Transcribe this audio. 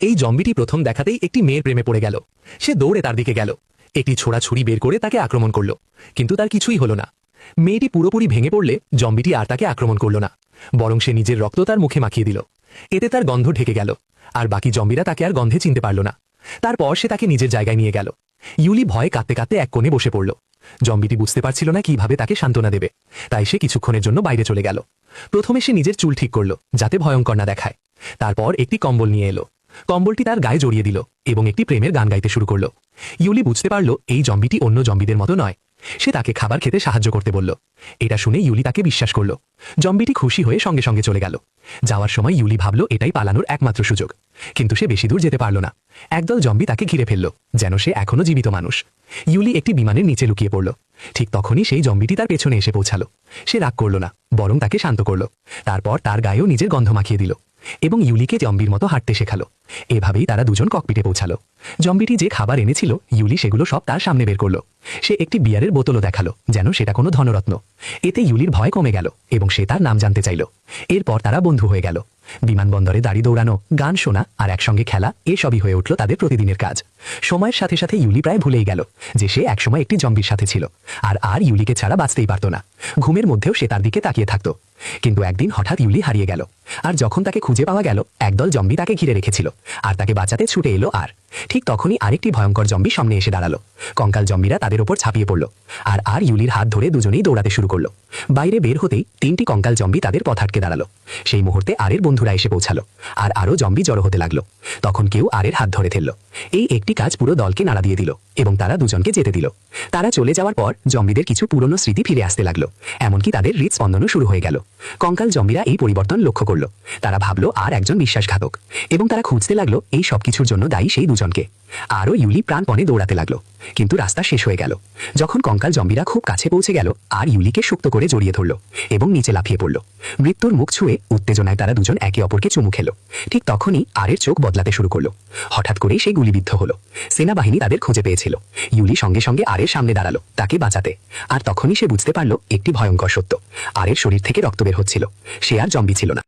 এই জম্বিটি প্রথম দেখাতেই একটি মেয়ের প্রেমে পড়ে গেল। সে দৌড়ে তার দিকে গেল, একটি ছোড়া ছুরি বের করে তাকে আক্রমণ করল, কিন্তু তার কিছুই হলো না। মেয়েটি পুরোপুরি ভেঙে পড়লে জম্বিটি আর তাকে আক্রমণ করল না, বরং সে নিজের রক্ত তার মুখে মাখিয়ে দিল। এতে তার গন্ধ ঢেকে গেল, আর বাকি জম্বিরা তাকে আর গন্ধে চিনতে পারল না। তারপর সে তাকে নিজের জায়গায় নিয়ে গেল। ইউলি ভয়ে কাঁদতে কাঁদতে এক কোণে বসে পড়ল। জম্বিটি বুঝতে পারছিল না কিভাবে তাকে সান্ত্বনা দেবে, তাই সে কিছুক্ষণের জন্য বাইরে চলে গেল। প্রথমে সে নিজের চুল ঠিক করল যাতে ভয়ঙ্কর না দেখায়। তারপর একটি কম্বল নিয়ে এলো, কম্বলটি তার গায়ে জড়িয়ে দিল এবং একটি প্রেমের গান গাইতে শুরু করল। ইউলি বুঝতে পারল এই জম্বিটি অন্য জম্বিদের মতো নয়। সে তাকে খাবার খেতে সাহায্য করতে বলল। এটা শুনে ইউলি তাকে বিশ্বাস করল। জম্বিটি খুশি হয়ে সঙ্গে সঙ্গে চলে গেল। যাওয়ার সময় ইউলি ভাবল এটাই পালানোর একমাত্র সুযোগ, কিন্তু সে বেশি দূর যেতে পারল না। একদল জম্বি তাকে ঘিরে ফেলল, যেন সে এখনো জীবিত মানুষ। ইউলি একটি বিমানের নিচে লুকিয়ে পড়ল। ঠিক তখনই সেই জম্বিটি তার পেছনে এসে পৌঁছালো। সে রাগ করল না, বরং তাকে শান্ত করল। তারপর তার গায়েও নিজের গন্ধ মাখিয়ে দিল এবং ইউলিকে জম্বির মতো হাঁটতে শেখালো। এভাবেই তারা দুজন ককপিটে পৌঁছালো। জম্বিটি যে খাবার এনেছিল ইউলি সেগুলো সব তার সামনে বের করলো। সে একটি বিয়ারের বোতলও দেখালো, যেন সেটা কোনো ধনরত্ন। এতে ইউলির ভয় কমে গেল এবং সে তার নাম জানতে চাইল। এরপর তারা বন্ধু হয়ে গেল। বিমানবন্দরে দাড়ি দৌড়ানো, গান শোনা আর একসঙ্গে খেলা এসবই হয়ে উঠল তাদের প্রতিদিনের কাজ। সময়ের সাথে সাথে ইউলি প্রায় ভুলেই গেল যে সে একসময় একটি জম্বির সাথে ছিল, আর ইউলিকে ছাড়া বাঁচতেই পারত না। ঘুমের মধ্যেও সে তার দিকে তাকিয়ে থাকত। কিন্তু একদিন হঠাৎ ইউলি হারিয়ে গেল, আর যখন তাকে খুঁজে পাওয়া গেল একদল জম্বি তাকে ঘিরে রেখেছিল আর তাকে বাঁচাতে ছুটে এলো। আর ঠিক তখনই আরেকটি ভয়ঙ্কর জম্বি সামনে এসে দাঁড়ালো। কঙ্কাল জম্বিরা তাদের ওপর ঝাঁপিয়ে পড়ল, আর ইউলির হাত ধরে দুজনেই দৌড়াতে শুরু করলো। বাইরে বের হতেই তিনটি কঙ্কাল জম্বি তাদের পথ আটকে দাঁড়ালো। সেই মুহূর্তে আরের বন্ধুরা এসে পৌঁছালো, আর আরও জম্বি জড়ো হতে লাগলো। তখন কেউ আরের হাত ধরে ফেলল। এই একটি কাজ পুরো দলকে নাড়া দিয়ে দিল এবং তারা দুজনকে যেতে দিল। তারা চলে যাওয়ার পর জম্বিদের কিছু পুরনো স্মৃতি ফিরে আসতে লাগলো, এমনকি তাদের হৃদস্পন্দনও শুরু হয়ে গেল। কঙ্কাল জম্বিরা এই পরিবর্তন লক্ষ্য করলো। তারা ভাবলো আর একজন বিশ্বাসঘাতক, এবং তারা খুঁজতে লাগলো এই সব কিছুর জন্য দায়ী সেই দুজনকে। ইউলি প্রাণপণে দৌড়াতে লাগলো, কিন্তু রাস্তা শেষ হয়ে গেল। যখন কঙ্কাল জম্বিরা খুব কাছে পৌঁছে গেল আর ইউলিকে শক্ত করে জড়িয়ে ধরল এবং নিচে লাফিয়ে পড়ল। মৃত্যুর মুখ ছুঁয়ে উত্তেজনায় তারা দুজন একে অপরকে চুমু খেল। ঠিক তখনই আরের চোখ বদলাতে শুরু করলো। হঠাৎ করেই সে গুলিবিদ্ধ হলো। সেনাবাহিনী তাদের খুঁজে পেয়েছিল। ইউলি সঙ্গে সঙ্গে আরের সামনে দাঁড়ালো তাকে বাঁচাতে। আর তখনই সে বুঝতে পারল একটি ভয়ঙ্কর সত্য। আরের শরীর থেকে রক্ত বের হচ্ছিল। সে আর জম্বি ছিল না।